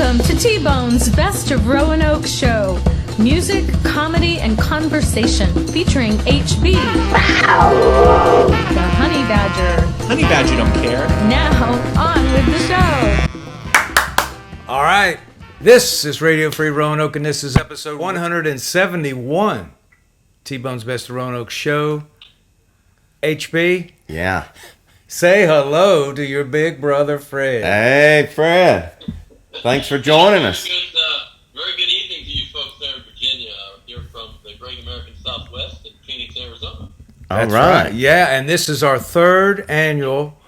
Welcome to T-Bone's Best of Roanoke show. Music, comedy, and conversation featuring HB, the Honey Badger. Honey Badger don't care. Now, on with the show. All right, this is Radio Free Roanoke, and this is episode 171. T-Bone's Best of Roanoke show. HB? Yeah. Say hello to your big brother, Fred. Hey, Fred. Thanks for joining us. Very good evening to you folks there in Virginia. Here from the great American Southwest in Phoenix, Arizona. That's right. Yeah, and this is our third annual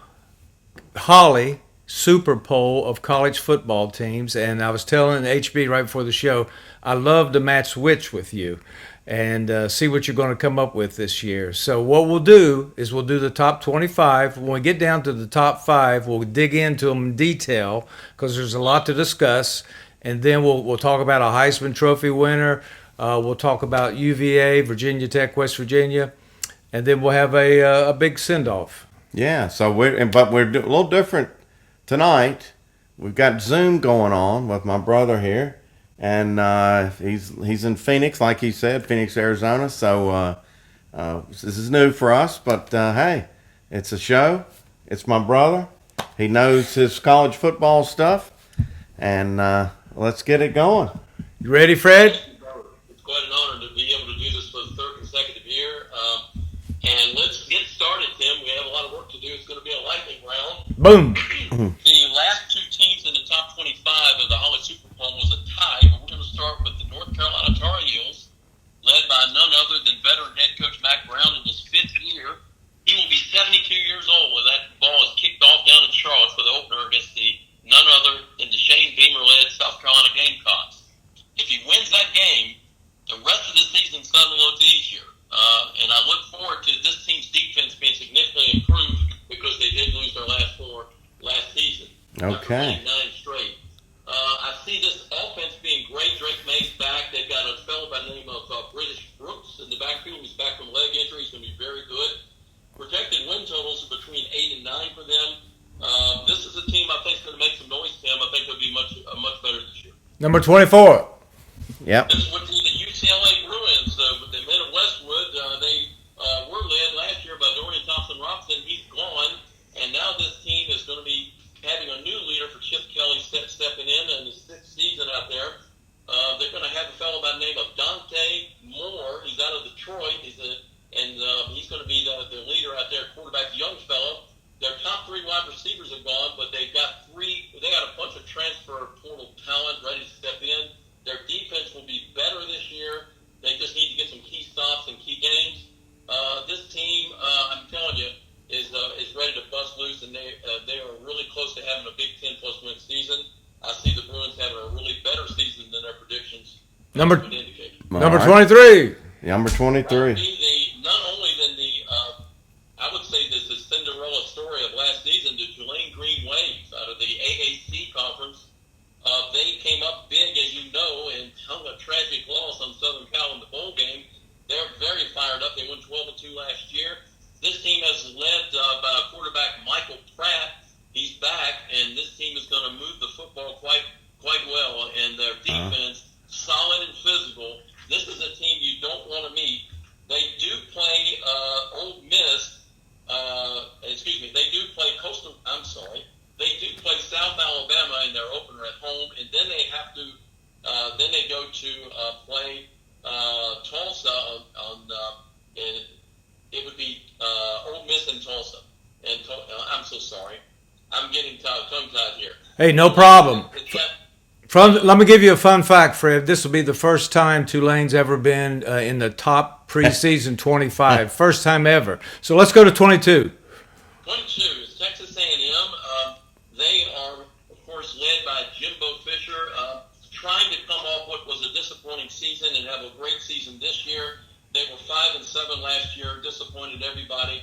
Holley Super Bowl of college football teams. And I was telling HB right before the show, I love to match wits with you and see what you're going to come up with this year. So what we'll do is we'll do the top 25. When we get down to the top 5, we'll dig into them in detail because there's a lot to discuss. And then we'll talk about a Heisman Trophy winner. We'll talk about UVA, Virginia Tech, West Virginia. And then we'll have a big send-off. Yeah, so we're a little different tonight. We've got Zoom going on with my brother here. And he's in Phoenix, like he said, Phoenix, Arizona. So this is new for us, but hey, it's a show. It's my brother. He knows his college football stuff, and let's get it going. You ready, Fred? It's quite an honor to be able to do this for the third consecutive year. And let's get started, Tim. We have a lot of work to do. It's going to be a lightning round. Boom. The last two teams in the top 25 of the Holley Super Bowl was a tie, but we're going to start with the North Carolina Tar Heels, led by none other than veteran head coach Mack Brown in his 5th year. He will be 72 years old when that ball is kicked off down in Charlotte for the opener against the none other than the Shane Beamer-led South Carolina Gamecocks. If he wins that game, the rest of the season suddenly looks easier. And I look forward to this team's defense being significantly improved because they did lose their last 4 last season. Okay. 9 straight. I see this offense being great. Drake May's back. They've got a fellow by the name of British Brooks in the backfield. He's back from leg injury. He's going to be very good. Projected win totals are between 8 and 9 for them. This is a team I think is going to make some noise, Tim. I think they'll be much better this year. Number 24. Yep. This would be the UCLA Bruins. The men of Westwood, they were led last year by Dorian Thompson-Robinson. He's gone. And now this team is going to be having a new leader for Chip Kelly stepping in his 6th season out there. They're going to have a fellow by the name of Dante Moore. He's out of Detroit. He's going to be the leader out there, quarterback, young fellow. Their top 3 wide receivers are gone, but they got a bunch of transfer portal talent ready to step in. Their defense will be better this year. They just need to get some key stops and key games. This team, I'm telling you, is ready to bust loose, and they are really close to having a Big 10+ win season. I see the Bruins having a really better season than their predictions would indicate. Number 23. Number 23. None only than I would say this is Cinderella story of last season, the Tulane Green Waves out of the AAC conference. They came up big, as you know, and hung a tragic loss on Southern Cal in the bowl game. They're very fired up. They won 12-2 last year. This team is led by quarterback Michael Pratt. He's back, and this team is going to move the football quite well. And their defense, solid and physical. This is a team you don't want to meet. They do play Ole Miss. They do play Coastal. I'm sorry. They do play South Alabama in their opener at home, and then they have to. Then they go to play Tulsa and it would be Ole Miss and Tulsa. And I'm so sorry. I'm getting tongue-tied here. Hey, no problem. Let me give you a fun fact, Fred. This will be the first time Tulane's ever been in the top preseason 25. First time ever. So let's go to 22. 22 is Texas A&M. They are, of course, led by Jimbo Fisher, trying to come off what was a disappointing season and have a great season this year. They were 5-7 last year, disappointed everybody.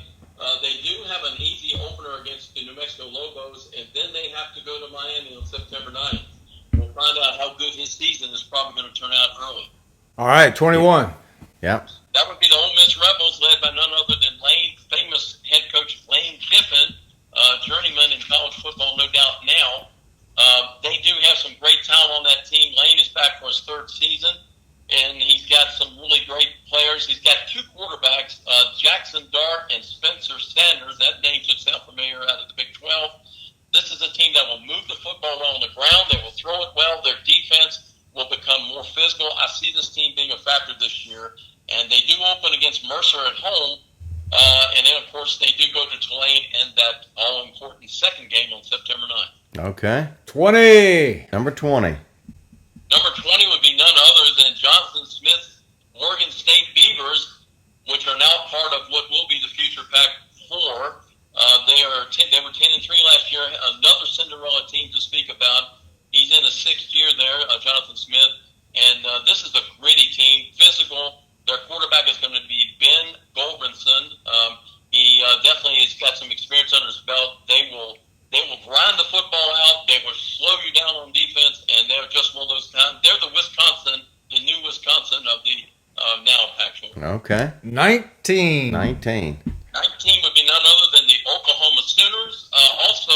They do have an easy opener against the New Mexico Lobos, and then they have to go to Miami on September 9th. We'll find out how good his season is probably going to turn out early. All right, 21. Yep. That would be the Ole Miss Rebels, led by none other than famous head coach Lane Kiffin, journeyman in college football, no doubt now. They do have some great talent Pac-12. This is a team that will move the football well on the ground. They will throw it well. Their defense will become more physical. I see this team being a factor this year. And they do open against Mercer at home. And then, of course, they do go to Tulane in that all-important second game on September 9th. Okay. 20. Number 20. Number 20 would be none other than Johnson Smith's Oregon State Beavers, which are now part of what will be the future Pac-4. They were 10-3 last year. Another Cinderella team to speak about. He's in his sixth year there, Jonathan Smith. And this is a gritty team, physical. Their quarterback is going to be Ben Goldbranson. He definitely has got some experience under his belt. They will grind the football out. They will slow you down on defense, and they're just one of those times. They're the new Wisconsin of the now Pac-12. Okay. 19. 19. 19 would be none other than the Oklahoma Sooners. Also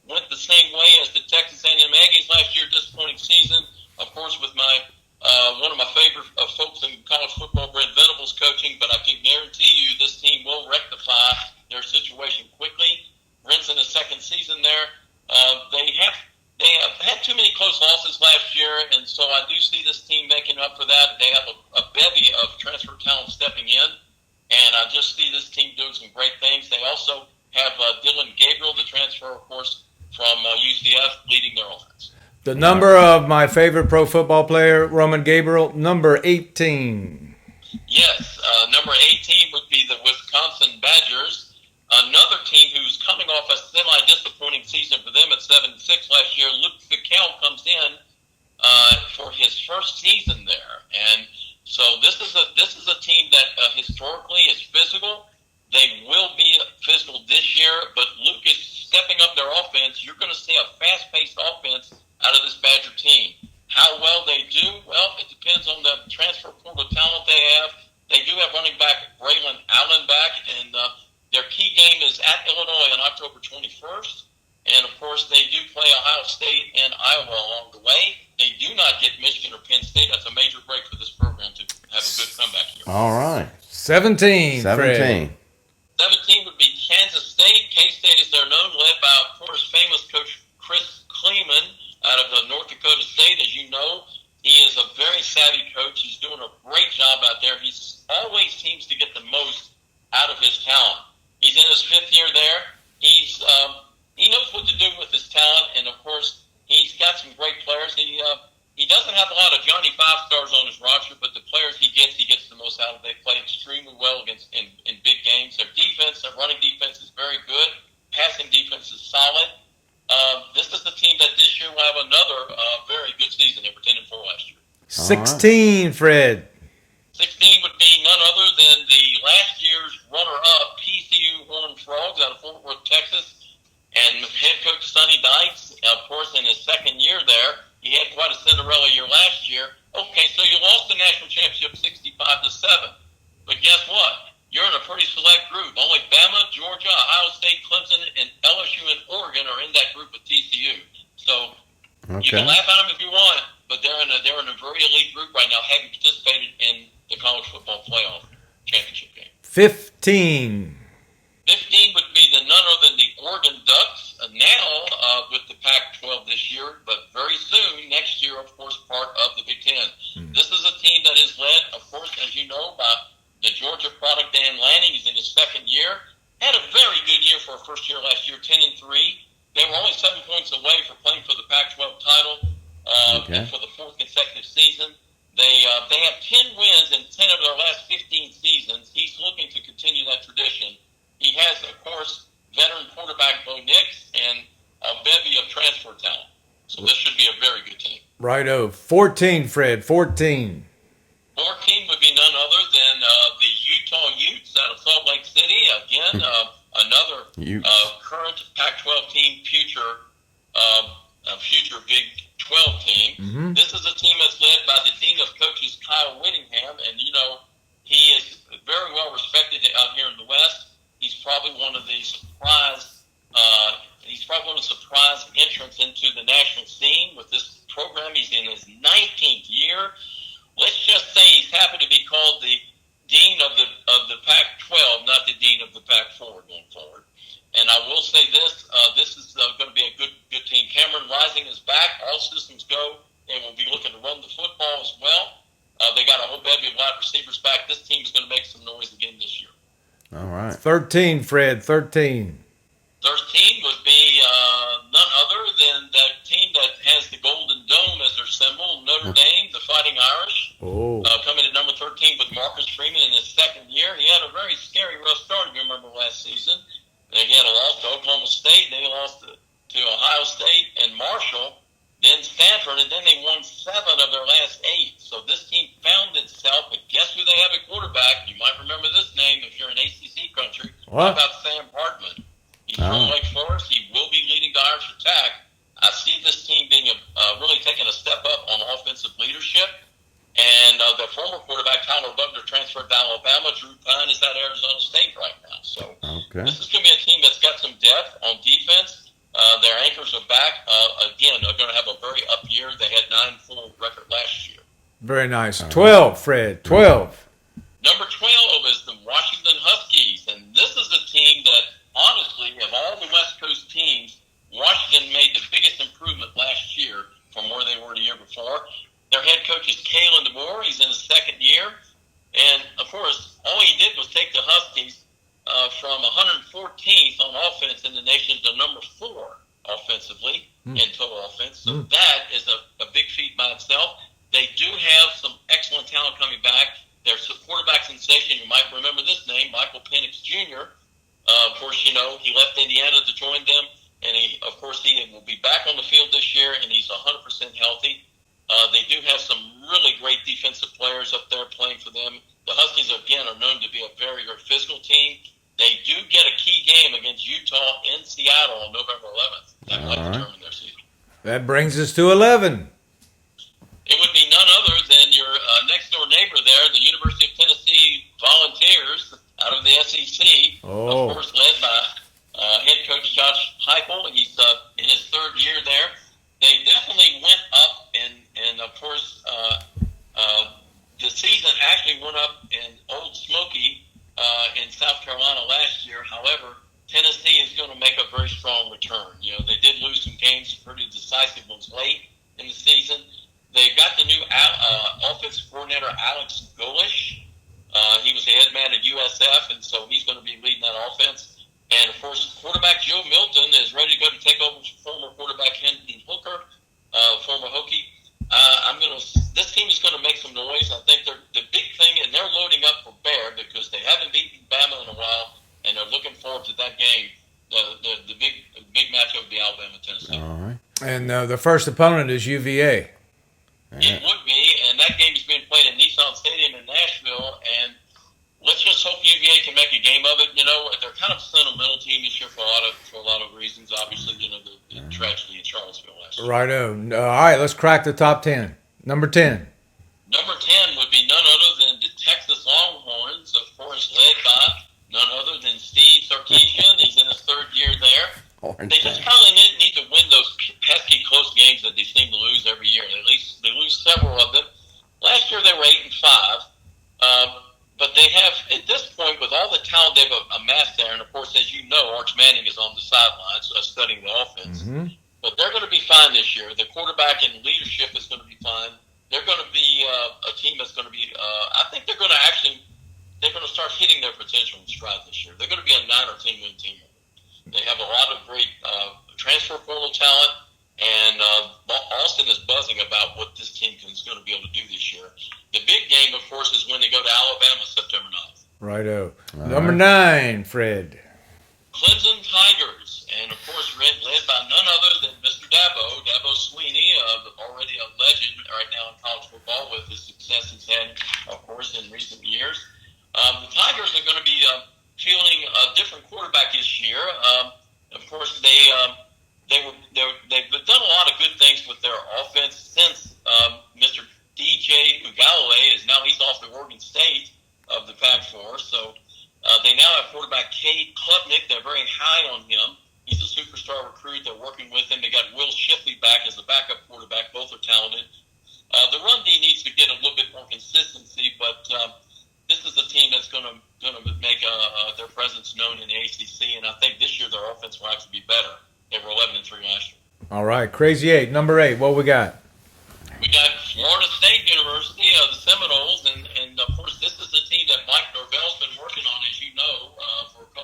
went the same way as the Texas A&M Aggies last year. Disappointing season, of course, with one of my favorite folks in college football, Brent Venables, coaching. But I can guarantee you this team will rectify their situation quickly. Brent's in his second season there. They have had too many close losses last year, and so I do see this team making up for that. They have a bevy of transfer talent stepping in, and I just see this team doing some great things. They also have Dylan Gabriel, the transfer, of course, from UCF, leading their offense. The number of my favorite pro football player, Roman Gabriel, number 18. Yes, number 18 would be the Wisconsin Badgers. Another team who's coming off a semi-disappointing season for them at 7-6 last year. Luke Fickell comes in for his first season there, and so this is a team that historically is physical. They will be physical this year, but Luke is stepping up their offense. You're going to see a fast-paced offense out of this Badger team. How well they do? Well, it depends on the transfer portal talent they have. They do have running back Braylon Allen back, and their key game is at Illinois on October 21st. And, of course, they do play Ohio State and Iowa along the way. They do not get Michigan or Penn State. That's a major break for this program to have a good comeback here. All right. 17. 17. Fred. 17 would be Kansas State. K-State, as they're known, led by, of course, famous coach Chris Kleeman out of North Dakota State. As you know, he is a very savvy coach. He's doing a great job out there. He always seems to get the most out of his talent. He's in his fifth year there. He knows what to do with his talent, and of course, he's got some great players. He doesn't have a lot of Johnny Five-Stars on his roster, but the players he gets the most out of. They play extremely well against in big games. Their defense, their running defense is very good. Passing defense is solid. This is the team that this year will have another very good season. They were 10-4 last year. 16, Fred. 16 would be none other than the last year's runner-up, TCU Horned Frogs out of Fort Worth, Texas. And head coach Sonny Dykes, of course, in his second year there, he had quite a Cinderella year last year. Okay, so you lost the national championship 65-7. But guess what? You're in a pretty select group. Only Bama, Georgia, Ohio State, Clemson, and LSU and Oregon are in that group with TCU. So you can laugh at them if you want, but they're in a very elite group right now, having participated in the college football playoff championship game. 15. 15 would be none other than the Oregon Ducks, now with the Pac-12 this year, but very soon, next year, of course, part of the Big Ten. This is a team that is led, of course, as you know, by the Georgia product Dan Lanning. He's in his second year. Had a very good year for a first year last year, 10-3. They were only 7 points away from playing for the Pac-12 title and for the fourth consecutive season. They have 10 wins in 10 of their last 15 seasons. He's looking to continue that tradition. He has, of course, veteran quarterback Bo Nix and a bevy of transfer talent. So this should be a very good team. Righto. 14, Fred. 14. 14 would be none other than the Utah Utes out of Salt Lake City. Again, another current Pac-12 team, future Big 12 team. Mm-hmm. This is a team that's led by the Dean of Coaches, Kyle Whittingham, and, you know, he is very well respected out here in the West. He's probably one of the surprise entrants into the national scene with this program. He's in his 19th year. Let's just say he's happy to be called the dean of the Pac-12, not the dean of the Pac-4 going forward. And I will say this: 13, Fred, 13. 13 would be none other than that team that has the Golden Dome as their symbol, Notre Dame, the Fighting Irish. Oh. Coming in number 13 with Marcus Freeman in his second year. He had a very scary rough start, if you remember, last season. He had a loss to Oklahoma State, then he lost to Ohio State and Marshall, then Stanford, and then they won 7 of their last 8. So this team found itself, but guess who they have at quarterback? You might remember this name if you're in ACC country. What? How about Sam Hartman? He's from Wake Forest. He will be leading the Irish attack. I see this team being really taking a step up on offensive leadership. And the former quarterback, Tyler Buckner, transferred to Alabama. Drew Pine is at Arizona State right now. So this is going to be a team that's got some depth on defense. Their anchors are back. Again, they're going to have a very up year. They had 9 full record last year. Very nice. 12, Fred, 12. Number 12 is the Washington Huskies. And this is a team that, honestly, of all the West Coast teams, Washington made the biggest improvement last year from where they were the year before. Their head coach is Kalen DeBoer. He's in his second year. And, of course, all he did was take the Huskies from 114th on offense in the nation to number 4 offensively in total offense. So that is a big feat by itself. They do have some excellent talent coming back. Their quarterback sensation, you might remember this name, Michael Penix Jr. Of course, you know, he left Indiana to join them. And, he will be back on the field this year, and he's 100% healthy. They do have some really great defensive players up there playing for them. The Huskies, again, are known to be a very, very physical team. They do get a key game against Utah in Seattle on November 11th. That might determine their season. That brings us to 11. It would be none other than your next-door neighbor there, the University of Tennessee Volunteers out of the SEC, of course, led by head coach Josh Heupel. He's in his third year there. They definitely went up, and of course, the season actually went up in Old Smoky in South Carolina last year. However, Tennessee is going to make a very strong return. You know, they did lose some games, pretty decisive ones late in the season. They've got the new offensive coordinator, Alex Golish. He was the head man at USF, and so he's going to be leading that offense. And, of course, quarterback Joe Milton is ready to go to take over former quarterback Hendon Hooker, former Hokie. This team is going to make some noise. I think the big thing, and they're loading up for Bear because they haven't beaten Bama in a while, and they're looking forward to that game, the big matchup of the Alabama-Tennessee. All right. And the first opponent is UVA. It would be, and that game is being played at Nissan Stadium in Nashville, and let's just hope UVA can make a game of it. You know, they're kind of a sentimental team this year for a lot of reasons. Obviously, you know, the tragedy in Charlottesville last year. Righto. All right, let's crack the top 10. Number 10. Number 10 would be none other than the Texas Longhorns, of course, led by none other than Steve Sarkisian. He's in his third year there. They just probably need to win those pesky close games that they seem to lose every year. They lose several of them. Last year they were 8-5. But they have, at this point, with all the talent they've amassed there, and of course, as you know, Arch Manning is on the sidelines studying the offense. But they're going to be fine this year. The quarterback and leadership is going to be fine. They're going to be a team that's going to be, I think they're going to start hitting their potential in stride this year. They're going to be a 9 or 10 win team. They have a lot of great transfer portal talent, and Austin is buzzing about what this team is going to be able to do this year. The big game, of course, is when they go to Alabama September 9th. Righto. Number 9, Fred. Clemson Tigers, and of course, led by none other than Mr. Dabo Sweeney, already a legend right now in college football with the success he's had, of course, in recent years. The Tigers are going to be fielding a different quarterback this year. Of course, they've done a lot of good things with their offense since Mr. DJ Ugalele he's off to Oregon State of the Pac-4. So they now have quarterback Cade Klubnik. They're very high on him. He's a superstar recruit. They're working with him. They got Will Shipley back as a backup quarterback. Both are talented. The run D needs to get a little bit more consistency, but this is a team that's going to make their presence known in the ACC, and I think this year their offense will actually be better. They were 11-3 last year. All right, Crazy 8, number 8. What we got? We got Florida State University, the Seminoles, and of course this is a team that Mike Norvell's been working on, as you know, for a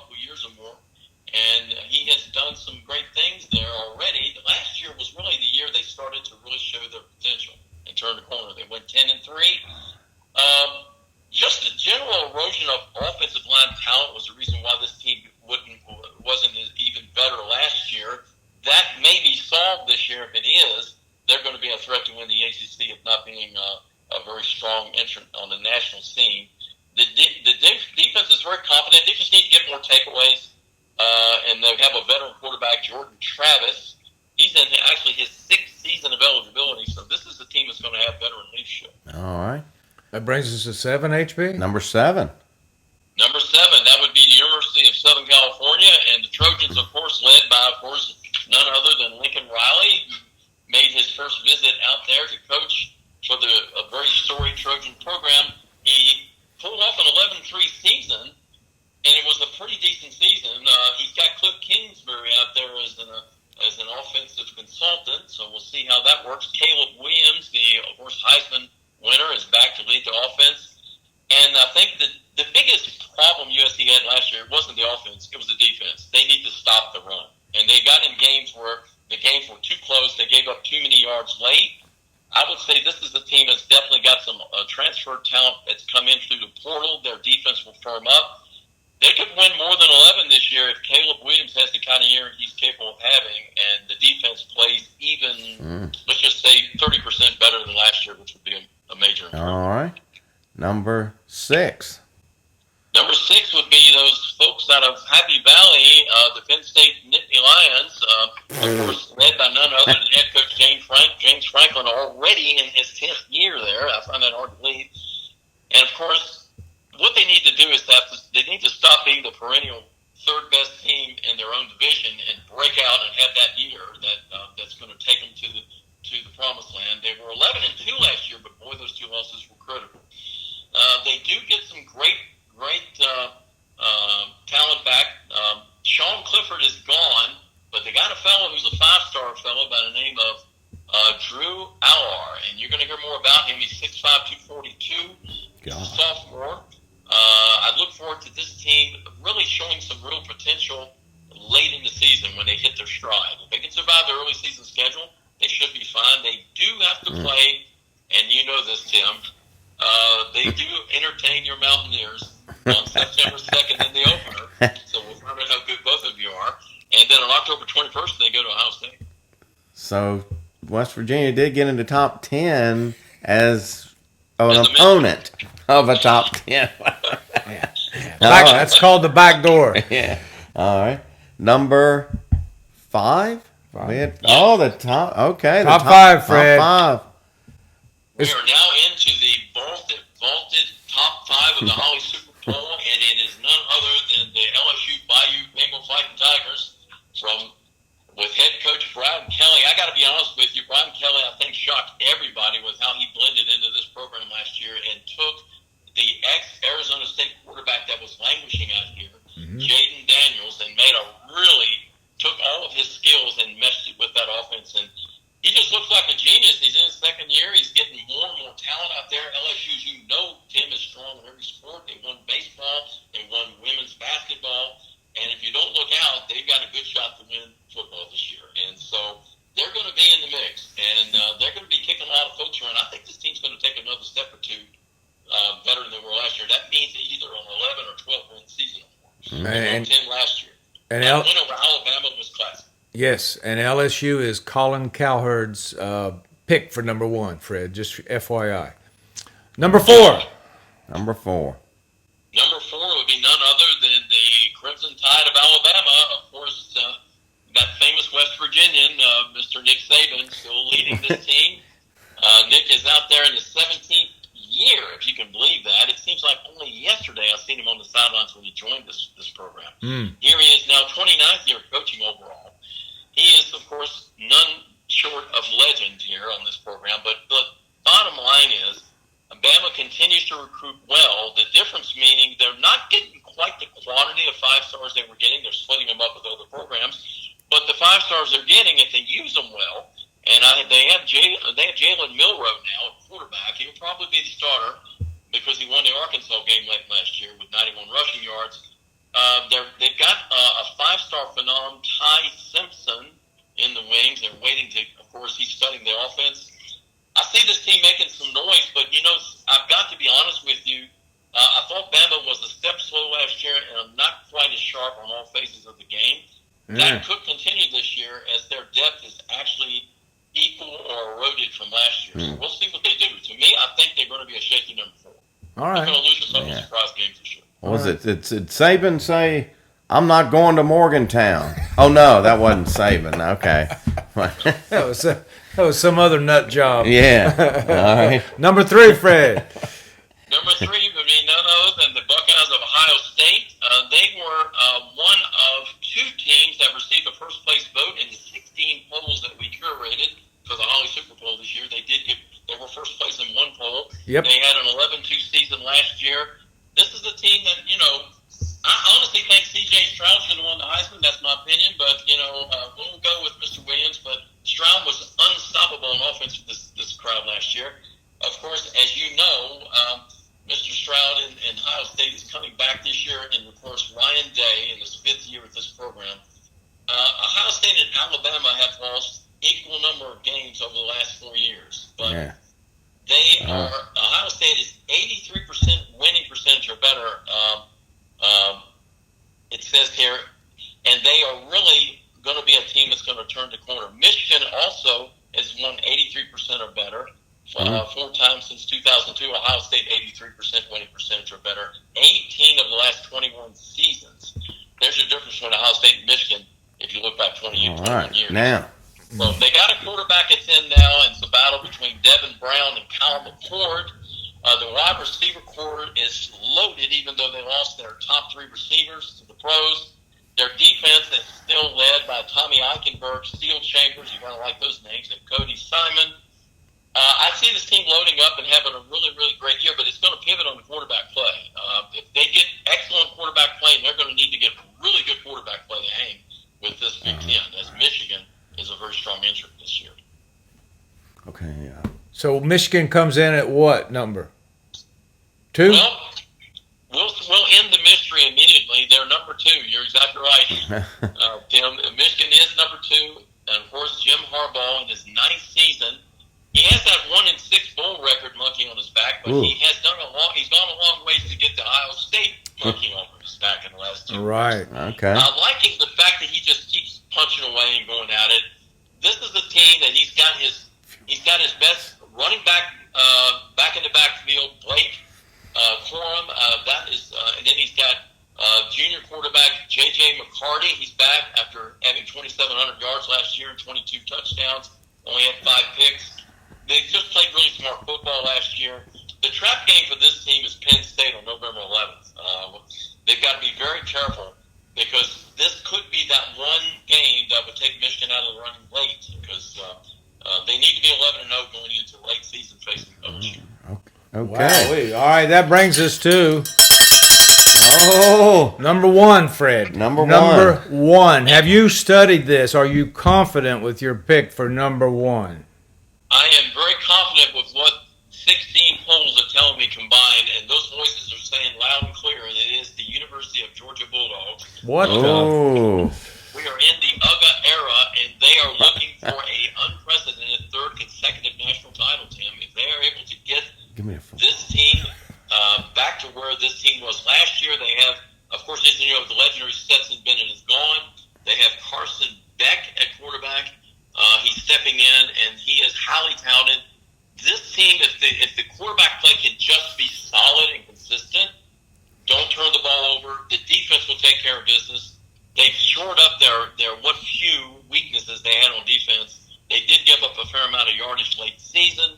that may be solved this year. If it is, they're going to be a threat to win the ACC, if not being a very strong entrant on the national scene. The defense is very confident. They just need to get more takeaways. And they have a veteran quarterback, Jordan Travis. He's in actually his 6th season of eligibility, so this is a team that's going to have veteran leadership. All right. That brings us to 7, HB? Number 7. Number 7, that would be the University of Southern California, and the Trojans, of course, led by, of course, none other than Lincoln Riley, who made his first visit out there to coach for a very storied Trojan program. He pulled off an 11-3 season, and it was a pretty decent season. He's got Cliff Kingsbury out there as an offensive consultant, so we'll see how that works. Caleb Williams, of course, Heisman winner, is back to lead the offense. And I think that the biggest problem USC had last year wasn't the offense, it was the defense. They need to stop the run. And they got in games where the games were too close. They gave up too many yards late. I would say this is a team that's definitely got some transfer talent that's come in through the portal. Their defense will firm up. They could win more than 11 this year if Caleb Williams has the kind of year he's capable of having, and the defense plays even, let's just say, 30% better than last year, which would be a major improvement. All right. Number 6. Number 6 would be those folks out of Happy Valley, the Penn State Nittany Lions, of course, led by none other than head coach James Franklin, already in his 10th year there. I find that hard to believe. And, of course, what they need to do is they need to stop being the perennial third-best team in their own division and break out and have that year that's going to take them to the promised land. They were 11-2 last year, but boy, those 2 losses were critical. They do get some great talent back. Sean Clifford is gone, but they got a fellow who's a 5-star fellow by the name of Drew Allard, and you're going to hear more about him. He's 6'5", 242. He's a sophomore. I look forward to this team really showing some real potential late in the season when they hit their stride. If they can survive the early season schedule, they should be fine. They do have to play, and you know this, Tim, they do entertain your Mountaineers on September 2nd in the opener, so we'll find out how good both of you are. And then on October 21st, they go to Ohio State. So West Virginia did get into top 10 as an opponent of a top 10. That's called the back door. Yeah. All right. Number 5? The top. Okay. Top 5, Fred. Top 5. We are now into the vaulted top 5 of the Holley Super Bowl, and it is none other than the LSU Bayou Bengal Fighting Tigers with head coach Brian Kelly. I got to be honest with you, Brian Kelly, I think, shocked everybody with how he blended into this program last year and took the ex-Arizona State quarterback that was languishing out here, Jaden Daniels, and took all of his skills and meshed it with that offense. And he just looks like a genius. He's in his 2nd year. He's getting more and more talent out there. LSU, as you know, Tim, is strong in every sport. They won baseball. They won women's basketball. And if you don't look out, they've got a good shot to win football this year. And so they're going to be in the mix. And they're going to be kicking a lot of folks around. I think this team's going to take another step or two better than they were last year. That means either an 11 or 12 win season or more. They won 10 last year. And that win over Alabama was classic. Yes, and LSU is Colin Cowherd's pick for number 1, Fred, just FYI. Number 4. Number 4. Number 4 would be none other than the Crimson Tide of Alabama. Of course, that famous West Virginian, Mr. Nick Saban, still leading this team. Nick is out there in his 17th year, if you can believe that. It seems like only yesterday I seen him on the sidelines when he joined this program. Here he is now, 29th year coaching overall. He is, of course, none short of legend here on this program. But the bottom line is, Bama continues to recruit well. The difference meaning they're not getting quite the quantity of 5-stars they were getting. They're splitting them up with other programs. But the 5-stars they're getting, if they use them well, and they have Jalen Milroe now at quarterback. He'll probably be the starter because he won the Arkansas game late last year with 91 rushing yards. They've got a 5-star phenom, Ty Simpson, in the wings. They're waiting to, of course, he's studying the offense. I see this team making some noise, but, I've got to be honest with you. I thought Bama was a step slow last year, and I'm not quite as sharp on all phases of the game. That could continue this year as their depth is actually equal or eroded from last year. So we'll see what they do. To me, I think they're going to be a shaky number 4. All They're right. going to lose some of the surprise games this year. What was it? Did Saban say, "I'm not going to Morgantown"? Oh no, that wasn't Saban. Okay. That was some other nut job. Yeah. All right. Number 3, Fred. Number 3 would be none other than the Buckeyes of Ohio State. They were one of 2 teams that received a first-place vote in the 16 polls that we curated for the Holley Super Bowl this year. They were first place in 1 poll. Yep. They had an 11-2 season last year. This is a team that, I honestly think C.J. Stroud should have won the Heisman. That's my opinion, but, we'll go with Mr. Williams. But Stroud was unstoppable in offense for this crowd last year. Of course, as you know, Mr. Stroud in Ohio State is coming back this year, and, of course, Ryan Day in his 5th year with this program. Ohio State and Alabama have lost equal number of games over the last 4 years. But they are Ohio State is 83% winning percentage or better. It says here, and they are really going to be a team that's going to turn the corner. Michigan also has won 83% or better 4 times since 2002. Ohio State 83% winning percentage or better. 18 of the last 21 seasons. There's a difference between Ohio State and Michigan if you look back 21 years. Now. So they got a quarterback at 10 now, and it's a battle between Devin Brown and Kyle McCord. The wide receiver core is loaded, even though they lost their top 3 receivers to the pros. Their defense is still led by Tommy Eichenberg, Steele Chambers, you gotta like those names, and Cody Simon. I see this team loading up and having a really, really great year, but it's going to pivot on the quarterback play. If they get excellent quarterback play, they're going to need to get really good quarterback play to hang with this Big Ten, as Michigan is a very strong entrant this year. Okay, yeah. So Michigan comes in at what number? 2? Well, we'll end the mystery immediately. They're number 2. You're exactly right, Tim. Michigan is number 2, and of course Jim Harbaugh in his 9th season. He has that 1-6 bowl record monkey on his back, but he's gone a long ways to get the Ohio State monkey on his back in the last 2 years. Right. Okay. I like the fact that he just keeps punching away and going at it. This is a team that he's got his best running back back in the backfield, Blake Corum. And then he's got junior quarterback J.J. McCarty. He's back after having 2,700 yards last year and 22 touchdowns. Only had 5 picks. They just played really smart football last year. The trap game for this team is Penn State on November 11th. They've got to be very careful because this could be that one game that would take Michigan out of the running late because they need to be 11-0 going into the late season facing LSU. Okay. Wow. All right, that brings us to number 1, Fred. Number one. Have you studied this? Are you confident with your pick for number 1? I am very confident with what 16 polls are telling me combined, and those voices are saying loud and clear that it is the University of Georgia Bulldogs. What Oh. We are in the UGA era, and they are looking for a unprecedented 3rd consecutive national title, Tim. If they are able to get this team back to where this team was last year, they have, of course, as you know, the legendary Stetson Bennett is gone. They have Carson Beck at quarterback. He's stepping in, and he is highly touted. This team, if the quarterback play can just be solid and consistent, don't turn the ball over, the defense will take care of business. They've shored up their what few weaknesses they had on defense. They did give up a fair amount of yardage late season,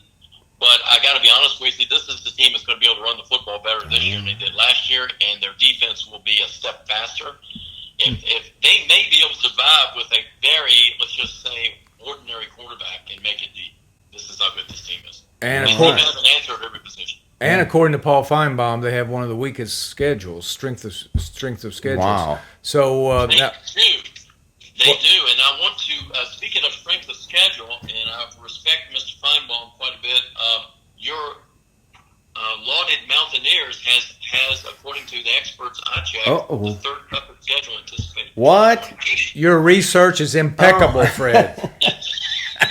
but I got to be honest with you, this is the team that's going to be able to run the football better this year than they did last year, and their defense will be a step faster. If they may be able to survive with a very, let's just say, ordinary quarterback and make it deep. This is how good this team is. And this team has an answer at every position. And according to Paul Feinbaum, they have one of the weakest schedules, strength of schedules. Wow. So They do, and I want to. Speaking of strength of schedule, and I respect Mr. Feinbaum quite a bit. Your lauded Mountaineers has, according to the experts I checked, the 3rd toughest schedule anticipated. What? your research is impeccable, Fred.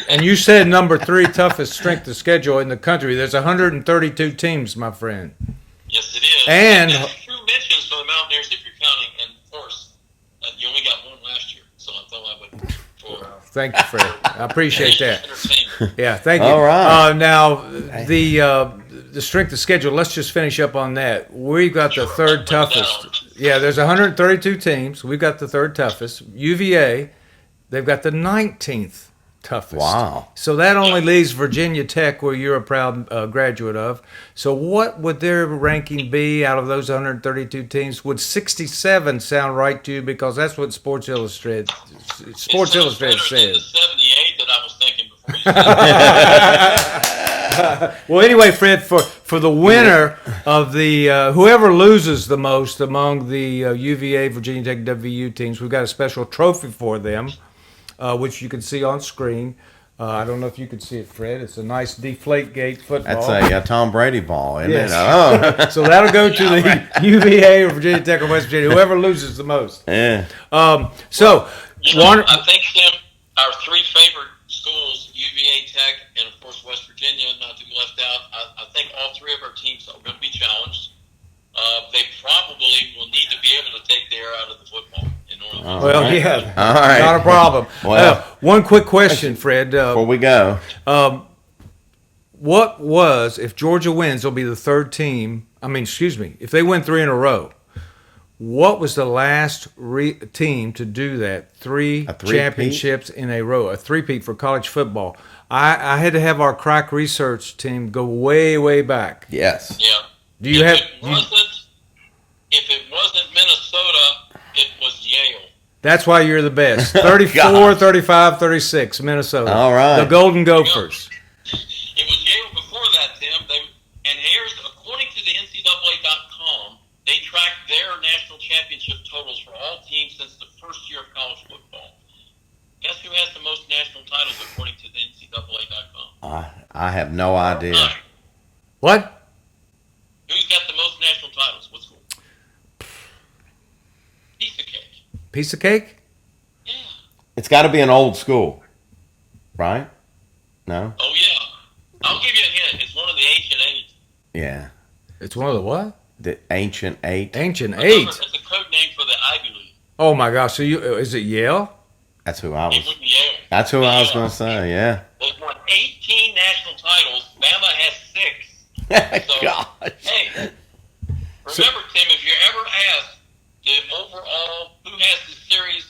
And you said number 3 toughest strength of schedule in the country. There's 132 teams, my friend. Yes, it is. And that's true mentions for the Mountaineers if you're counting. And of course, you only got one last year, so Thank you, Fred. I appreciate that. Entertainment. Yeah, thank you. All right. Now, the strength of schedule, let's just finish up on that. We've got the third toughest. Yeah, there's 132 teams. We've got the third toughest. UVA, they've got the 19th toughest. Wow. So that only leaves Virginia Tech, where you're a proud graduate of. So what would their ranking be out of those 132 teams? Would 67 sound right to you? Because that's what Sports Illustrated It sounds better than the says. 78 that I was thinking before you said that. Well, anyway, Fred, for the winner of the whoever loses the most among the UVA, Virginia Tech, WVU teams, we've got a special trophy for them, which you can see on screen. I don't know if you can see it, Fred. It's a nice Deflategate football. That's a Tom Brady ball, isn't Yes. it? Oh. So that'll go to the UVA or Virginia Tech or West Virginia, whoever loses the most. Yeah. So, I think, Tim, our three favorite schools, UVA, Tech, and of course West Virginia, not to be left out, I think all three of our teams are going to be challenged. They probably will need to be able to take the air out of the football in order to well, right. yeah, All right. not a problem. Well, one quick question, Fred. before we go, What was, if Georgia wins, they'll be the third team. If they win 3 in a row, what was the last team to do that? Three championships in a row, a three-peat for college football. I had to have our crack research team go way, way back. yes. Yeah. Do you have? If it wasn't Minnesota, it was Yale. That's why you're the best. 34, Gosh. 35, 36, Minnesota. All right. The Golden Gophers. It was Yale before that, Tim. And here's, according to the NCAA.com, they tracked their national championship totals for all teams since the first year of college football. Guess who has the most national titles according to the NCAA.com? I have no idea. What? Who's got the most national titles? What school? Piece of cake. Piece of cake? Yeah. It's got to be an old school, right? No? Oh, yeah. I'll give you a hint. It's one of the ancient eight. Yeah. It's one of the what? The Ancient Eight. Ancient Remember, Eight. it's a code name for the Ivy League. Oh my gosh! So is it Yale? That's who I It was. would be Yale. That's who I was going to say. Yeah. They've won 18 national titles. Bama has 6. So, Gosh. hey, remember, Tim, if you're ever asked the overall who has the series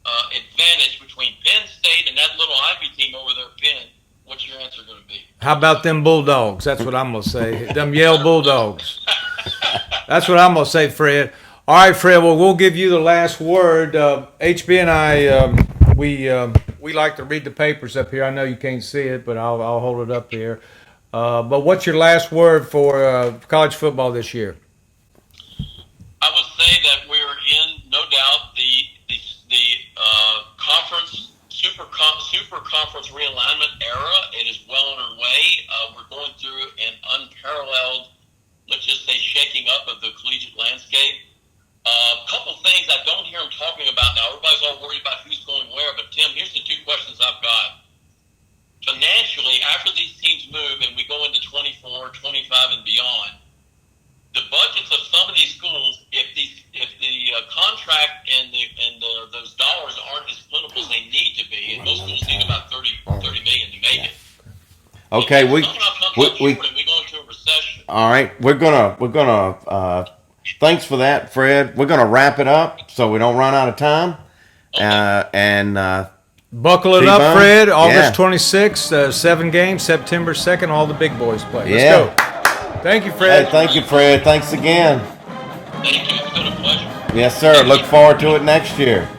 advantage between Penn State and that little Ivy team over there, Penn, what's your answer going to be? How about them Bulldogs? That's what I'm gonna say. Them Yale Bulldogs. That's what I'm gonna say, Fred. All right, Fred. Well, we'll give you the last word. HB and I, we like to read the papers up here. I know you can't see it, but I'll hold it up here. But what's your last word for college football this year? I would say that we're in, no doubt, the conference super conference realignment era. It is well on our way. We're going through an unparalleled, let's just say, shaking up of the collegiate landscape. A couple things I don't hear them talking about now. Everybody's all worried about who's going where, but Tim, here's the 2 questions I've got. Financially, after these teams move and we go into 24, 25, and beyond, the budgets of some of these schools, if the contract and those dollars aren't as plentiful as they need to be, and most schools need about 30 million to make it. Okay, we we go into a recession. all right. We're gonna. Thanks for that, Fred. We're gonna wrap it up so we don't run out of time. Buckle it T-Bone? up, Fred. August Yeah. 26th, 7 games. September 2nd, all the big boys play. Let's Yeah. go. Thank you, Fred. Hey, thank you, Fred. Thanks again. Thank you. It's been a pleasure. Yes, sir. Look forward to it next year.